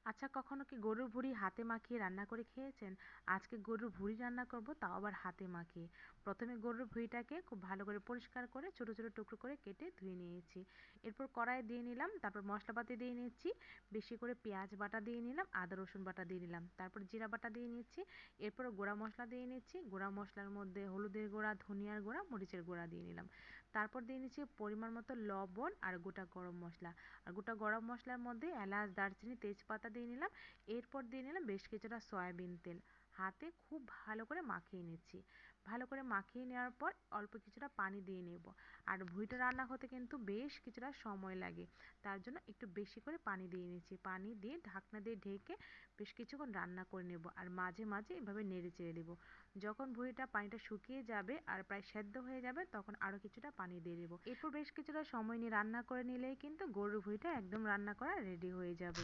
আচ্ছা, কখনো কি গরুর ভুঁড়ি হাতে মাখিয়ে রান্না করে খেয়েছেন? আজকে গরুর ভুঁড়ি রান্না করব, তাও আবার হাতে মাখিয়ে। প্রথমে গরুর ভুঁড়িটাকে খুব ভালো করে পরিষ্কার করে ছোট ছোট টুকরো করে কেটে ধুয়ে নিয়েছি। এরপর কড়াই দিয়ে নিলাম, তারপর মশলাপাতি দিয়ে নিচ্ছি। বেশি করে পেঁয়াজ বাটা দিয়ে নিলাম, আদা রসুন বাটা দিয়ে নিলাম, তারপর জিরা বাটা দিয়ে নিচ্ছি। এরপর গুঁড়া মশলা দিয়ে নিচ্ছি। গুঁড়া মশলার মধ্যে হলুদের গুঁড়া, ধনিয়ার গুঁড়া, মরিচের গুঁড়া দিয়ে নিলাম। তারপর দিয়ে নিচ্ছি পরিমাণ মতো লবণ আর গোটা গরম মশলা। আর গোটা গরম মশলার মধ্যে এলাচ, দারচিনি, তেজপাতা দিয়ে নিলাম। এরপর দিয়ে নিলাম বেশ কিছুটা সয়াবিন তেল। হাতে খুব ভালো করে মাখিয়ে নিচ্ছি। ভালো করে মাখিয়ে নেওয়ার পর অল্প কিছুটা পানি দিয়ে নেব। আর ভুঁইটা রান্না হতে কিন্তু বেশ কিছুটা সময় লাগে, তার জন্য একটু বেশি করে পানি দিয়ে নিচ্ছি। পানি দিয়ে ঢাকনা দিয়ে ঢেকে বেশ কিছুক্ষণ রান্না করে নেব, আর মাঝে মাঝে এভাবে নেড়ে চেড়ে দেবো। যখন পানিটা শুকিয়ে যাবে আর প্রায় সেদ্ধ হয়ে যাবে, তখন আরও কিছুটা পানি দিয়ে দেবো। এরপর বেশ কিছুটা সময় নিয়ে রান্না করে নিলেই কিন্তু গরুর ভুঁড়িটা একদম রান্না করা রেডি হয়ে যাবে।